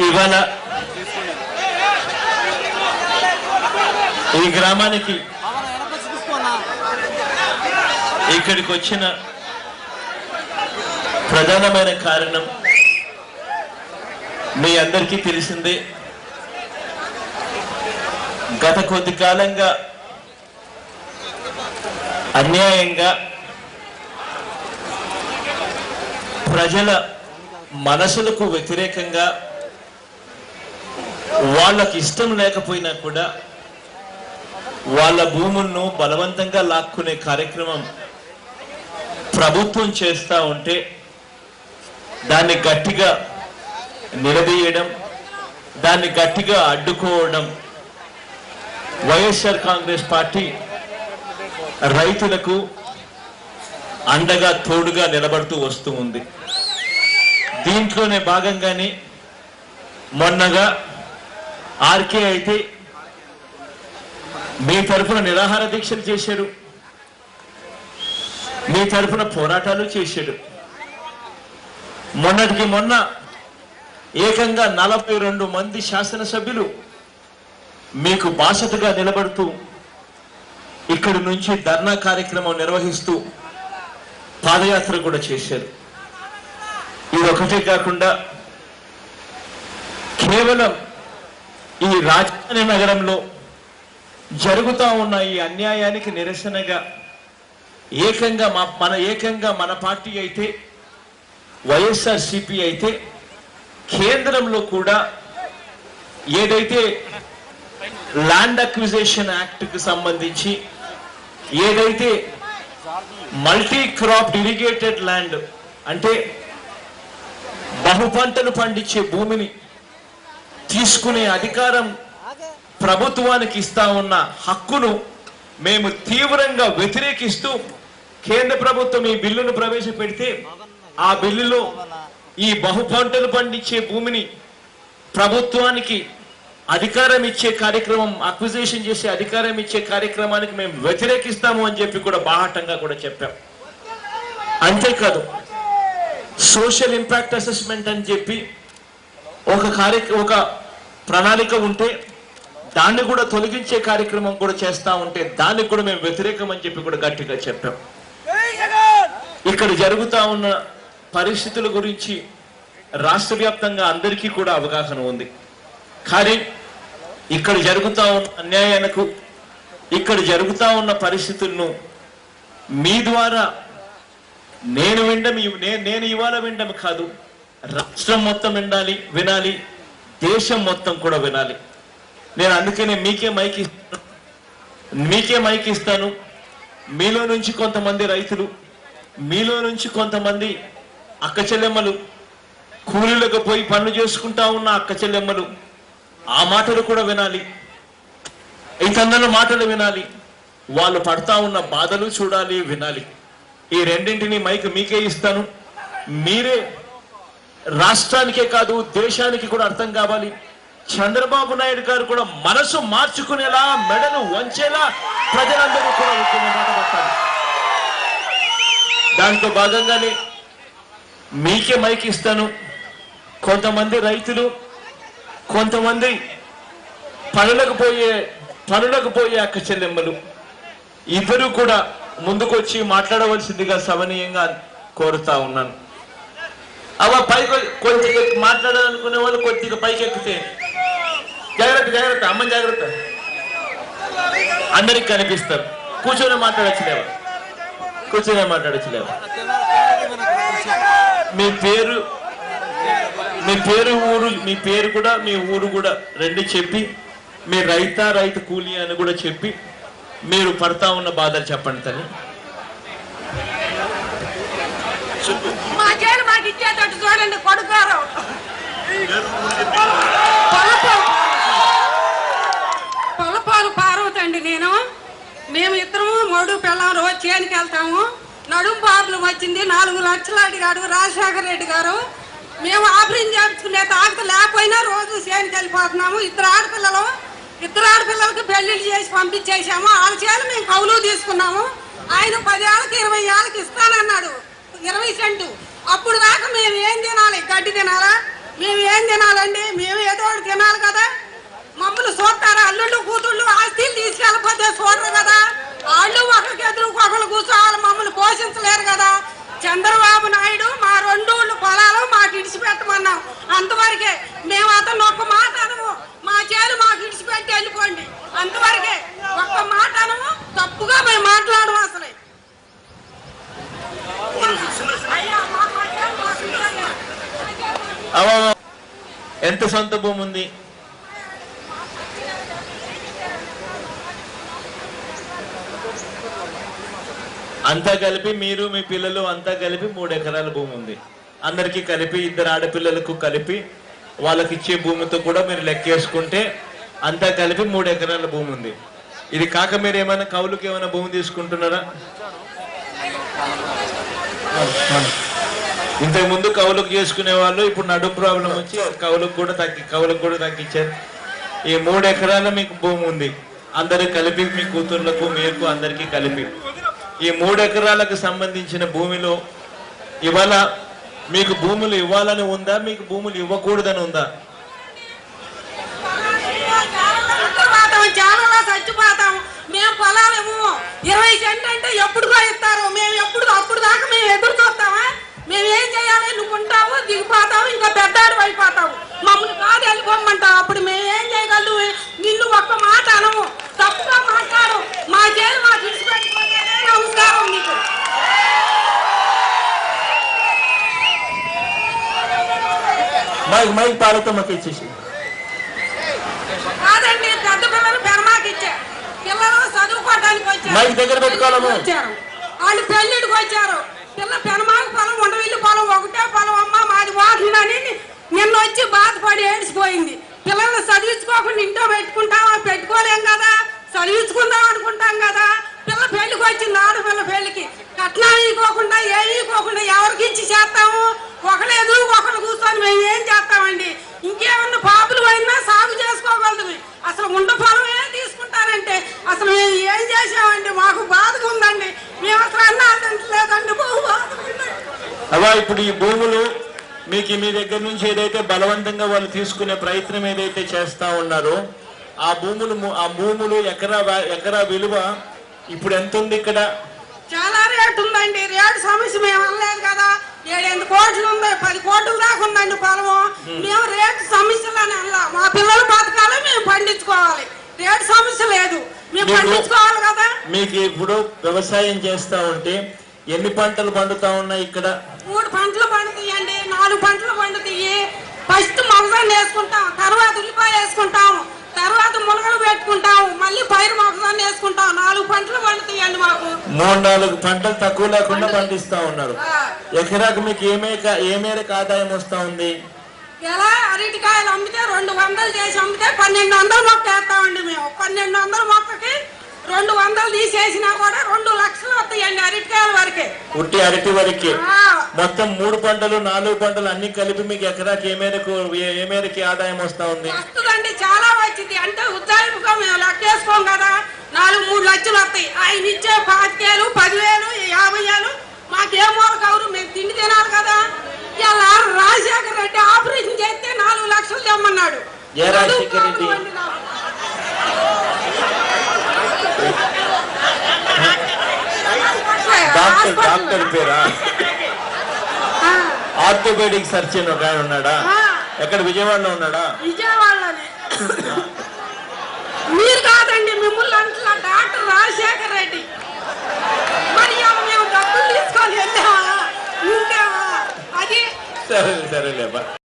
ఇవాళ ఈ గ్రామానికి ఇక్కడికి వచ్చిన ప్రధానమైన కారణం మీ అందరికీ తెలిసిందే. గత కొద్ది కాలంగా అన్యాయంగా ప్రజల మనసులకు వ్యతిరేకంగా వాళ్ళకి ఇష్టం లేకపోయినా కూడా వాళ్ళ భూములను బలవంతంగా లాక్కునే కార్యక్రమం ప్రభుత్వం చేస్తూ ఉంటే దాన్ని గట్టిగా నిలదీయడం, దాన్ని గట్టిగా అడ్డుకోవడం వైఎస్ఆర్ కాంగ్రెస్ పార్టీ రైతులకు అండగా తోడుగా నిలబడుతూ వస్తూ ఉంది. దీంట్లోనే భాగంగానే మొన్నగా ఆర్కే అయితే మీ తరఫున నిరాహార దీక్షలు చేశాడు, మీ తరఫున పోరాటాలు చేశాడు. మొన్నటికి మొన్న ఏకంగా 42 మంది శాసనసభ్యులు మీకు బాసటగా నిలబడుతూ ఇక్కడి నుంచి ధర్నా కార్యక్రమం నిర్వహిస్తూ పాదయాత్ర కూడా చేశారు. ఇది ఒకటే కాకుండా కేవలం ఈ రాజధాని నగరంలో జరుగుతూ ఉన్న ఈ అన్యాయానికి నిరసనగా ఏకంగా మన పార్టీ అయితే వైఎస్ఆర్సీపీ అయితే కేంద్రంలో కూడా ఏదైతే ల్యాండ్ అక్విజిషన్ యాక్ట్కి సంబంధించి ఏదైతే మల్టీ క్రాప్ ఇరిగేటెడ్ ల్యాండ్ అంటే బహుపంటలు పండించే భూమిని తీసుకునే అధికారం ప్రభుత్వానికి ఇస్తా ఉన్న హక్కును మేము తీవ్రంగా వ్యతిరేకిస్తూ కేంద్ర ప్రభుత్వం ఈ బిల్లును ప్రవేశపెడితే ఆ బిల్లులో ఈ బహుపంటలు పండించే భూమిని ప్రభుత్వానికి అధికారం ఇచ్చే కార్యక్రమం, అక్విజిషన్ చేసే అధికారం ఇచ్చే కార్యక్రమానికి మేము వ్యతిరేకిస్తాము అని చెప్పి కూడా బాహాటంగా కూడా చెప్పాం. అంతేకాదు సోషల్ ఇంపాక్ట్ అసెస్మెంట్ అని చెప్పి ఒక ప్రణాళిక ఉంటే దాన్ని కూడా తొలగించే కార్యక్రమం కూడా చేస్తా ఉంటే దానికి కూడా మేము వ్యతిరేకం అని చెప్పి కూడా గట్టిగా చెప్పాం. ఇక్కడ జరుగుతా ఉన్న పరిస్థితుల గురించి రాష్ట్ర వ్యాప్తంగా అందరికీ కూడా అవగాహన ఉంది. కానీ ఇక్కడ జరుగుతా ఉన్న అన్యాయాలకు, ఇక్కడ జరుగుతా ఉన్న పరిస్థితులను మీ ద్వారా నేను ఇవాళ వినడం కాదు, రాష్ట్రం మొత్తం వినాలి, దేశం మొత్తం కూడా వినాలి. నేను అందుకనే మీకే మైక్ ఇస్తాను. మీలో నుంచి కొంతమంది రైతులు, మీలో నుంచి కొంతమంది అక్క చెల్లెమ్మలు, కూలీలకు పోయి పనులు చేసుకుంటా ఉన్న అక్క చెల్లెమ్మలు ఆ మాటలు కూడా వినాలి, ఇతరుల మాటలు వినాలి, వాళ్ళు పడతా ఉన్న బాధలు చూడాలి, వినాలి. ఈ రెండింటిని మైక్ మీకే ఇస్తాను. మీరే రాష్ట్రానికే కాదు దేశానికి కూడా అర్థం కావాలి. చంద్రబాబు నాయుడు గారు కూడా మనసు మార్చుకునేలా, మెడను వంచేలా ప్రజలందరూ కూడా ఉద్యమ మాట పట్టాలి. దాంట్లో భాగంగానే మీకే మైక్ ఇస్తాను. కొంతమంది రైతులు, కొంతమంది పనులకు పోయే అక్క చెల్లెమ్మలు ఇద్దరు కూడా ముందుకొచ్చి మాట్లాడవలసిందిగా సవనీయంగా కోరుతా ఉన్నాను. పైకి కొద్దిగా మాట్లాడాలనుకునే వాళ్ళు కొద్దిగా పైకి ఎక్కితే జాగ్రత్త, అమ్మని జాగ్రత్త, అందరికి కనిపిస్తారు. కూర్చొని మాట్లాడచ్చులేవా? మీ పేరు కూడా, మీ ఊరు కూడా రెండు చెప్పి, మీ రైతు కూలీ అని కూడా చెప్పి మీరు పడతా ఉన్న బాధలు చెప్పండి తల్లి. చూడండి కొడుకారు పొలపాలు పార్వతి అండి. మేము ఇద్దరము మూడు పిల్లలు రోజు చేనికి వెళ్తాము. నడుం ప్రాబ్లం వచ్చింది, 4 లక్షలు అడిగాడు రాజశేఖర రెడ్డి గారు. మేము ఆపరేషన్ చేయించుకునే తాకత లేకపోయినా రోజు చేనికి వెళ్ళిపోతున్నాము. ఇద్దరు ఆడపిల్లలకి పెళ్లిళ్ళు చేసి పంపించేసాము. వాళ్ళ చేయాలి మేము కౌలు తీసుకున్నాము. ఆయన 10 ఏళ్ళకి 20 ఏళ్ళకి ఇస్తానన్నాడు 20 సెంటు. అప్పుడు దాకా మేము ఏం తినాలి? గడ్డి తినాలా? మేము ఏం తినాలండి? మేము ఏదో ఒకటి తినాలి కదా. మమ్మల్ని చూస్తారా? అల్లుళ్ళు కూతుళ్ళు ఆస్తిలు తీసుకెళ్ళకపోతే చూడరు కదా. వాళ్ళు ఒకరికి ఎదురు ఒకరు కూర్చోవాలి, మమ్మల్ని పోషించలేరు కదా. చంద్రబాబు నాయుడు మా 2 ఊళ్ళు పొలాలు మాకు ఇడిచిపెట్టమన్నాం, అంతవరకే. మేము అతను ఒక్క మాట అనము, మా చేను మాకు ఇడిచిపెట్టి వెళ్ళిపోండి, అంతవరకే. ఒక్క మాట అనము, తప్పుగా మేము మాట్లాడము అసలు. ఎంత సొంత భూమి ఉంది? అంతా కలిపి మీరు మీ పిల్లలు అంతా కలిపి 3 ఎకరాల భూమి ఉంది. అందరికీ కలిపి 2 ఆడపిల్లలకు కలిపి వాళ్ళకి ఇచ్చే భూమితో కూడా మీరు లెక్కేసుకుంటే అంతా కలిపి 3 ఎకరాల భూమి ఉంది. ఇది కాక మీరు ఏమైనా కౌలుకి ఏమైనా భూమి తీసుకుంటున్నారా? ఇంతకు ముందు కౌలుకు చేసుకునే వాళ్ళు ఇప్పుడు నడుము ప్రాబ్లం వచ్చి కౌలుకు కూడా తగ్గించారు. ఈ 3 ఎకరాల మీకు భూమి ఉంది, అందరూ కలిపి మీ కూతుర్లకు మీకు అందరికీ కలిపి. ఈ 3 ఎకరాలకు సంబంధించిన భూమిలో ఇవాళ మీకు భూములు ఇవ్వాలని ఉందా, మీకు భూములు ఇవ్వకూడదని ఉందా? చాలా చచ్చిపోతాం. మేము పొలాలు ఇవ్వము. 20 సెంట్లు అంటే ఎప్పుడుగా ఇస్తారు? మేము అప్పుడు దాకా మేము ఎదురు చూస్తామా? మేము ఏం చేయాలి? నువ్వు ఉంటావు, దిగిపోతావు, ఇంకా పెద్దాడు అయిపోతావు, మమ్మల్ని కాదు వెళ్ళిపోమంటావు. అప్పుడు మేము ఏం చేయగలము? నిన్ను ఒక్క మాట అనము, తప్పుగా మాట్లాడు, మా చేను మాకు ఇచ్చిపెట్టుకోలే. నమస్కారం నీకు. మైక్ పాలతో మాకు ఇచ్చేసి కాదండి, పెద్ద పిల్లలు పెరమాకి ఇచ్చారు, పిల్లలు చదువుకోవడానికి వచ్చారు, వాళ్ళు పెళ్లిడికి వచ్చారు. పిల్ల పెనమాకు పొలం, ఉండవిల్లి పొలం, ఒకటే పొలం అమ్మ మాది వాటిని నిన్న వచ్చి బాధపడి ఏడిసిపోయింది. పిల్లల్ని చదివించుకోకుండా ఇంట్లో పెట్టుకోలేం కదా, చదివించుకుందాం అనుకుంటాం కదా. పిల్ల పెళ్లికి వచ్చింది, ఆడపిల్ల పెళ్లికి కట్నాలు ఇవ్వకుండా ఏకోకుండా ఎవరికి ఇచ్చి చేస్తాము? ఒకరు ఎదురు ఒకరు కూర్చొని మేము ఏం చేస్తామండి? ఇంకేమన్నా పాపులు అయినా సాగు చేసుకోగలదు. అసలు ఉండ పొలమే తీసుకుంటారంటే అసలు మేము ఏం చేసామండి? మాకు బాధగా ఉందండి. మేము అసలు అన్నాదంటలేదండి, బాగు బాధగా ఉందండి. అలా ఇప్పుడు ఈ భూములు మీకు మీ దగ్గర నుంచి ఏదైతే బలవంతంగా వాళ్ళు తీసుకునే ప్రయత్నం ఏదైతే చేస్తా ఉన్నారో ఆ భూములు ఎకరా విలువ ఇప్పుడు ఎంత ఉంది? ఇక్కడ చాలా రేటు ఉందండి. రేటు సమస్య మేము అనలేదు కదా. 7-8 కోట్లు ఉంది, 10 కోట్ల దాకా ఉందండి పొలము. మేము రేటు సమస్యలని అనలా. మా పిల్లలు బతకాలి, మేము పండించుకోవాలి. రేటు సమస్య లేదు, మేము పండించుకోవాలి కదా. మీకు ఇప్పుడు వ్యవసాయం చేస్తా ఉంటే ఎన్ని పంటలు పండుతా ఉన్నాయి? ఇక్కడ 3 పంటలు పండుతాయండి, 4 పంటలు పండుతాయి. ఫస్ట్ మొగజొన్న వేసుకుంటాం, తర్వాత ఉల్లిపాయ వేసుకుంటాం, తర్వాత మునగలు పెట్టుకుంటాం, మళ్ళీ పైరు మొగజొన్న వేసుకుంటాం. 4 పంటలు పండుతాయండి మాకు. 3-4 పంటలు తక్కువ లేకుండా పండిస్తా ఉన్నారు. ఎకరాకు మీకు ఏ మేరకు ఆదాయం వస్తా ఉంది? ఎలా అరటికాయలు అమ్మితే 200 చేసి అమ్మితే 1200 మొక్క వేస్తామండి మేము. 1200 మొక్కకి 200 తీసేసినా కూడా 2 లక్షలు వస్తాయండి అరటికాయల వరకే. ఉట్టి అరటి వరకే. మొత్తం 3 పంటలు 4 పంటలు అన్ని కలిపి మీకు ఎకరాకి ఏ మేరకు ఆదాయం వస్తా ఉంది? వస్తుందండి, చాలా వచ్చింది. అంటే ఉజ్జాయింపుగా మేము లెక్కేసుకోం కదా. 4-3 లక్షలు వస్తాయి. ఆయన ఇచ్చే 5,000, 10,000, 50,000 మాకేమో కవరు, మేము తిండి తినాలి కదా. ఇలా రాజశేఖర రెడ్డి ఆపరేషన్ చేస్తే 4 లక్షలు తెమ్మన్నాడు. డాక్టర్ పేరా? ఆర్థోపెడిక్ సర్జన్ ఒక ఆయన ఉన్నాడా? ఎక్కడ? విజయవాడలో ఉన్నాడా? విజయవాడలోనే. మీరు కాదండి, మిమ్మల్ని అంటున్నా డాక్టర్ రాజశేఖర రెడ్డి. మరి మేము డబ్బులు తీసుకొని వెళ్ళామా? ఇంకేమా? అది సరేలేబా.